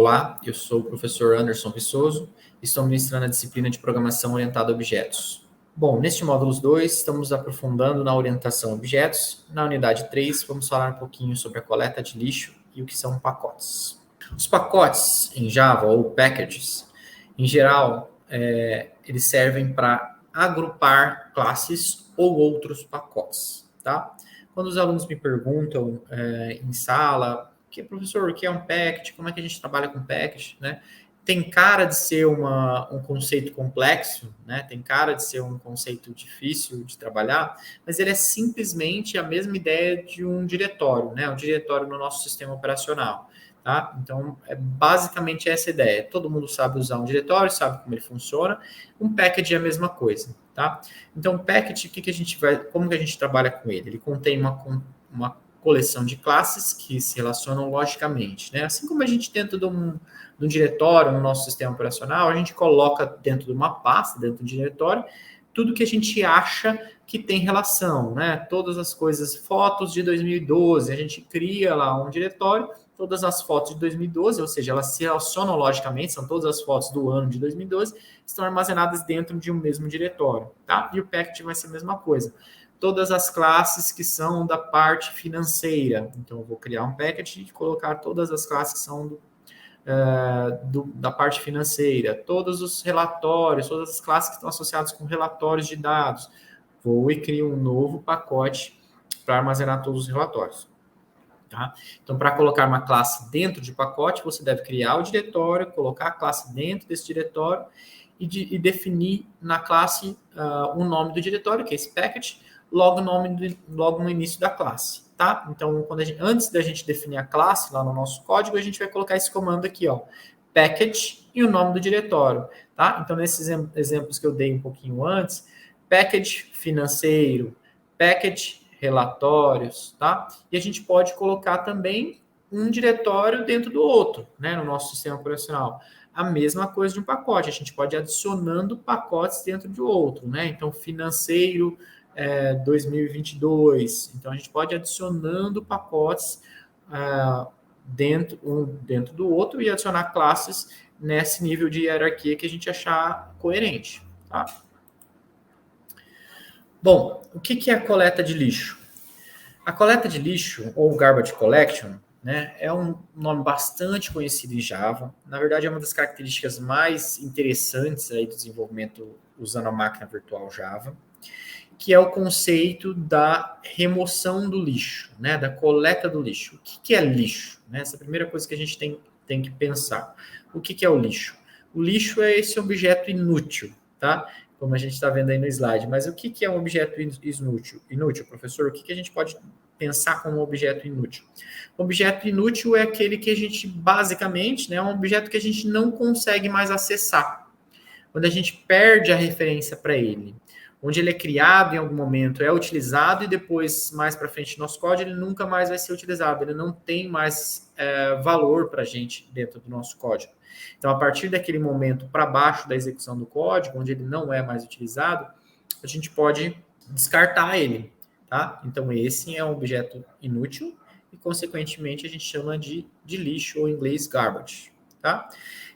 Olá, eu sou o professor Anderson Viçoso e estou ministrando a disciplina de Programação Orientada a Objetos. Bom, neste módulo 2, estamos aprofundando na orientação a objetos. Na unidade 3, vamos falar um pouquinho sobre a coleta de lixo e o que são pacotes. Os pacotes em Java, ou packages, em geral, eles servem para agrupar classes ou outros pacotes, tá? Quando os alunos me perguntam em sala, professor, o que é um package? Como é que a gente trabalha com package, né? Tem cara de ser um conceito complexo, né? Tem cara de ser um conceito difícil de trabalhar, mas ele é simplesmente a mesma ideia de um diretório, né? Um diretório no nosso sistema operacional, tá? Então, é basicamente essa ideia. Todo mundo sabe usar um diretório, sabe como ele funciona. Um package é a mesma coisa, tá? Então, o package, como que a gente trabalha com ele? Ele contém uma coleção de classes que se relacionam logicamente, né? Assim como a gente dentro de um diretório no nosso sistema operacional, a gente coloca dentro de uma pasta, dentro do diretório, tudo que a gente acha que tem relação, né? Todas as coisas, fotos de 2012, a gente cria lá um diretório, todas as fotos de 2012, ou seja, elas se relacionam logicamente, são todas as fotos do ano de 2012, estão armazenadas dentro de um mesmo diretório, tá? E o package vai ser a mesma coisa. Todas as classes que são da parte financeira. Então, eu vou criar um package e colocar todas as classes que são da parte financeira, todos os relatórios, todas as classes que estão associadas com relatórios de dados. Vou e crio um novo pacote para armazenar todos os relatórios. Tá? Então, para colocar uma classe dentro de pacote, você deve criar o diretório, colocar a classe dentro desse diretório e definir na classe o nome do diretório, que é esse package, logo no início da classe, tá? Então, antes da gente definir a classe lá no nosso código, a gente vai colocar esse comando aqui, ó, package e o nome do diretório, tá? Então, nesses exemplos que eu dei um pouquinho antes, package financeiro, package relatórios, tá? E a gente pode colocar também um diretório dentro do outro, né, no nosso sistema operacional. A mesma coisa de um pacote, a gente pode ir adicionando pacotes dentro de outro, né? Então, financeiro 2022. Então, a gente pode ir adicionando pacotes dentro do outro e adicionar classes nesse nível de hierarquia que a gente achar coerente, tá? Bom, o que é a coleta de lixo? A coleta de lixo, ou garbage collection, né, é um nome bastante conhecido em Java. Na verdade, é uma das características mais interessantes aí do desenvolvimento usando a máquina virtual Java, que é o conceito da remoção do lixo, né, da coleta do lixo. O que é lixo? Né? Essa é a primeira coisa que a gente tem que pensar. O que é o lixo? O lixo é esse objeto inútil, tá? Como a gente está vendo aí no slide. Mas o que é um objeto inútil, professor? O que a gente pode pensar como um objeto inútil? O objeto inútil é aquele que a gente, basicamente, né, é um objeto que a gente não consegue mais acessar. Quando a gente perde a referência para ele, onde ele é criado em algum momento, é utilizado e depois, mais para frente no nosso código, ele nunca mais vai ser utilizado, ele não tem mais valor para a gente dentro do nosso código. Então, a partir daquele momento para baixo da execução do código, onde ele não é mais utilizado, a gente pode descartar ele, tá? Então, esse é um objeto inútil e, consequentemente, a gente chama de lixo, ou em inglês, garbage, tá?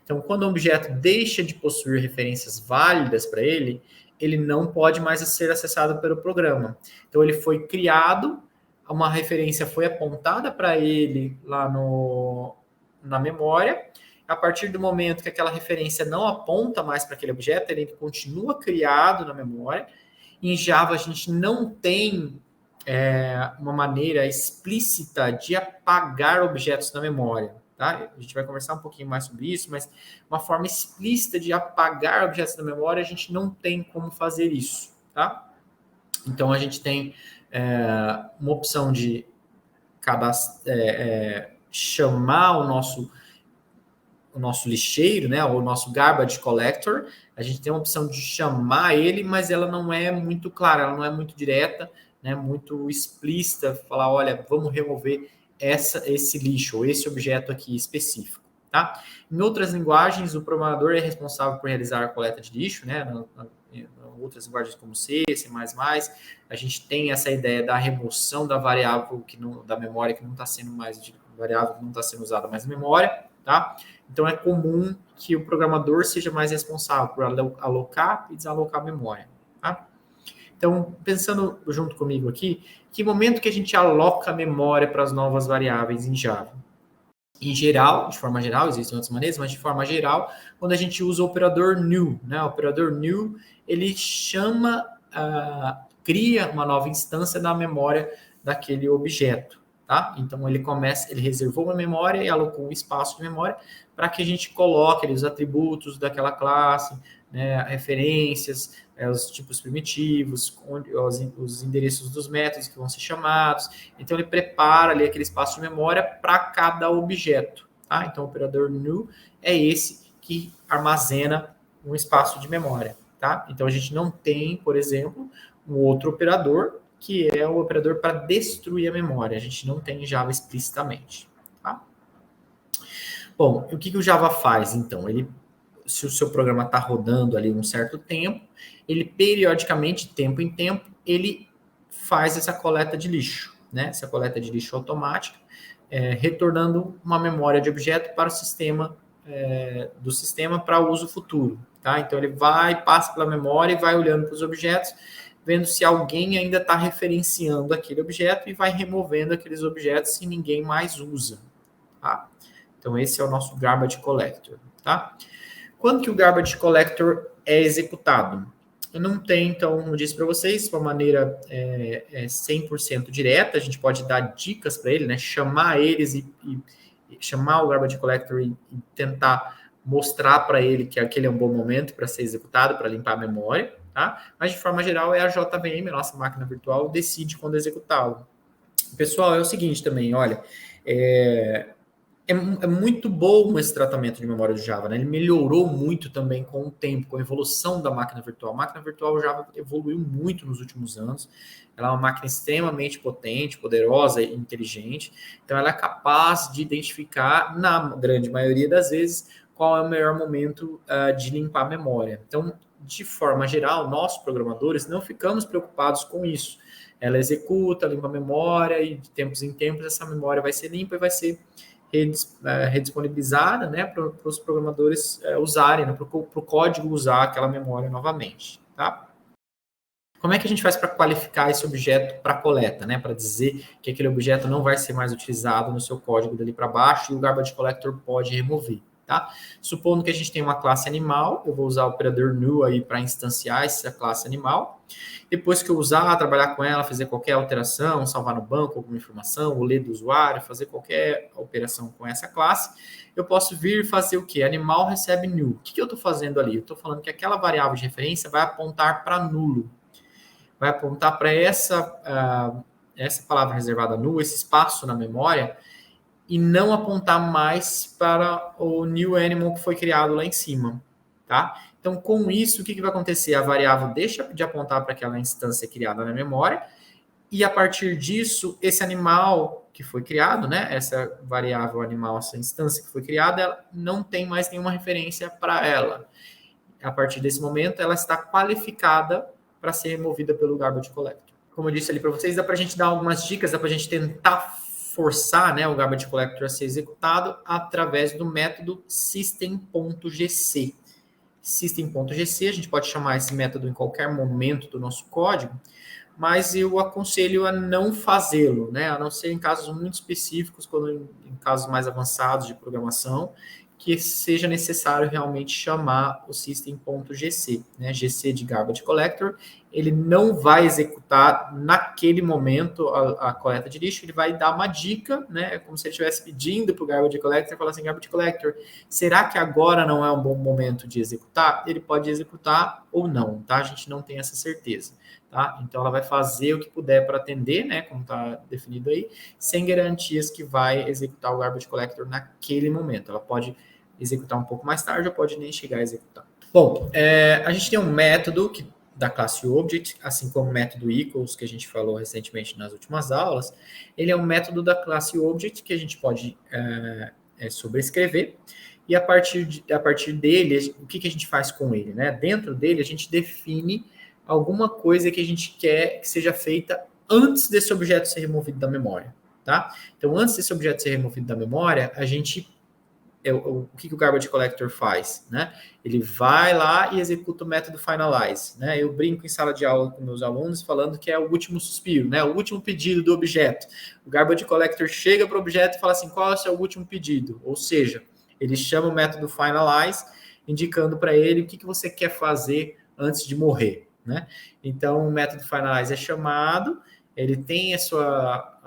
Então, quando um objeto deixa de possuir referências válidas para ele, ele não pode mais ser acessado pelo programa. Então, ele foi criado, uma referência foi apontada para ele lá na memória. A partir do momento que aquela referência não aponta mais para aquele objeto, ele continua criado na memória. Em Java, a gente não tem uma maneira explícita de apagar objetos na memória. Tá? A gente vai conversar um pouquinho mais sobre isso, mas uma forma explícita de apagar objetos da memória, a gente não tem como fazer isso. Tá? Então, a gente tem uma opção de chamar o nosso lixeiro, né, o nosso garbage collector. A gente tem uma opção de chamar ele, mas ela não é muito clara, ela não é muito direta, né, muito explícita, falar, olha, vamos remover esse lixo, ou esse objeto aqui específico, tá? Em outras linguagens, o programador é responsável por realizar a coleta de lixo, né, em outras linguagens como C, C++, a gente tem essa ideia da remoção da variável da memória que não está sendo mais, variável que não está sendo usada mais na memória, tá? Então, é comum que o programador seja mais responsável por alocar e desalocar memória, tá? Então, pensando junto comigo aqui, que momento que a gente aloca a memória para as novas variáveis em Java? Em geral, de forma geral, existem outras maneiras, mas de forma geral, quando a gente usa o operador new, né? O operador new, ele chama, cria uma nova instância na memória daquele objeto, tá? Então, ele reservou uma memória e alocou um espaço de memória para que a gente coloque ali os atributos daquela classe, né, referências, os tipos primitivos, os endereços dos métodos que vão ser chamados. Então, ele prepara ali aquele espaço de memória para cada objeto. Tá? Então, o operador new é esse que armazena um espaço de memória. Tá? Então, a gente não tem, por exemplo, um outro operador, que é o operador para destruir a memória. A gente não tem em Java explicitamente. Tá? Bom, o que o Java faz, então? Se o seu programa está rodando ali um certo tempo, ele periodicamente, tempo em tempo, ele faz essa coleta de lixo, né? Essa coleta de lixo automática, retornando uma memória de objeto para o sistema, do sistema para uso futuro, tá? Então ele passa pela memória e vai olhando para os objetos, vendo se alguém ainda está referenciando aquele objeto e vai removendo aqueles objetos se ninguém mais usa, tá? Então esse é o nosso garbage collector, tá? Quando que o garbage collector é executado? Eu não tenho, então, como eu disse para vocês, de uma maneira 100% direta, a gente pode dar dicas para ele, né? Chamar eles e chamar o garbage collector e tentar mostrar para ele que aquele é um bom momento para ser executado, para limpar a memória, tá? Mas, de forma geral, é a JVM, a nossa máquina virtual, decide quando executá-lo. Pessoal, é o seguinte também, olha, é muito bom esse tratamento de memória do Java, né? Ele melhorou muito também com o tempo, com a evolução da máquina virtual. A máquina virtual Java evoluiu muito nos últimos anos. Ela é uma máquina extremamente potente, poderosa e inteligente. Então, ela é capaz de identificar, na grande maioria das vezes, qual é o melhor momento de limpar a memória. Então, de forma geral, nós, programadores, não ficamos preocupados com isso. Ela executa, limpa a memória e, de tempos em tempos, essa memória vai ser limpa e vai ser redisponibilizada, né, para os programadores usarem, né, para o código usar aquela memória novamente, tá? Como é que a gente faz para qualificar esse objeto para coleta, né, para dizer que aquele objeto não vai ser mais utilizado no seu código dali para baixo e o garbage collector pode remover, tá? Supondo que a gente tem uma classe animal, eu vou usar o operador new aí para instanciar essa classe animal. Depois que eu usar, trabalhar com ela, fazer qualquer alteração, salvar no banco alguma informação, ou ler do usuário, fazer qualquer operação com essa classe, eu posso vir fazer o quê? Animal recebe new. O que eu estou fazendo ali? Eu estou falando que aquela variável de referência vai apontar para nulo. Vai apontar para essa palavra reservada null, esse espaço na memória, e não apontar mais para o new animal que foi criado lá em cima, tá? Então, com isso, o que vai acontecer? A variável deixa de apontar para aquela instância criada na memória, e a partir disso, esse animal que foi criado, né? Essa variável animal, essa instância que foi criada, ela não tem mais nenhuma referência para ela. A partir desse momento, ela está qualificada para ser removida pelo garbage collector. Como eu disse ali para vocês, dá para a gente dar algumas dicas, dá para a gente tentar forçar, né, o garbage collector a ser executado através do método system.gc. System.gc, a gente pode chamar esse método em qualquer momento do nosso código, mas eu aconselho a não fazê-lo, né, a não ser em casos muito específicos, quando em casos mais avançados de programação, que seja necessário realmente chamar o system.gc, né, GC de garbage collector. Ele não vai executar naquele momento a coleta de lixo, ele vai dar uma dica, né? É como se ele estivesse pedindo para o garbage collector e falar assim, garbage collector, será que agora não é um bom momento de executar? Ele pode executar ou não, tá? A gente não tem essa certeza, tá? Então ela vai fazer o que puder para atender, né? Como está definido aí, sem garantias que vai executar o garbage collector naquele momento. Ela pode executar um pouco mais tarde ou pode nem chegar a executar. Bom, a gente tem um método da classe Object, assim como o método equals, que a gente falou recentemente nas últimas aulas. Ele é um método da classe Object que a gente pode sobrescrever, e a partir dele, o que a gente faz com ele, né? Dentro dele, a gente define alguma coisa que a gente quer que seja feita antes desse objeto ser removido da memória, tá? Então, antes desse objeto ser removido da memória, a gente o que o Garbage Collector faz, né? Ele vai lá e executa o método finalize, né? Eu brinco em sala de aula com meus alunos falando que é o último suspiro, né? O último pedido do objeto. O Garbage Collector chega para o objeto e fala assim, qual é o seu último pedido? Ou seja, ele chama o método finalize, indicando para ele o que você quer fazer antes de morrer, né? Então, o método finalize é chamado, ele tem a sua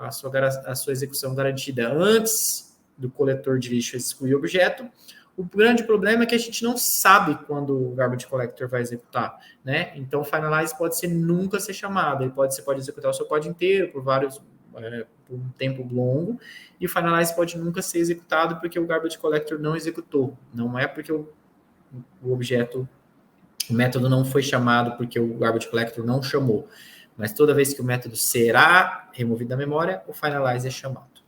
execução garantida antes do coletor de lixo excluir o objeto. O grande problema é que a gente não sabe quando o Garbage Collector vai executar, né? Então, o finalize nunca ser chamado. Você pode executar o seu código inteiro por por um tempo longo, e o finalize pode nunca ser executado porque o Garbage Collector não executou. Não é porque o método não foi chamado porque o Garbage Collector não chamou. Mas toda vez que o método será removido da memória, o finalize é chamado.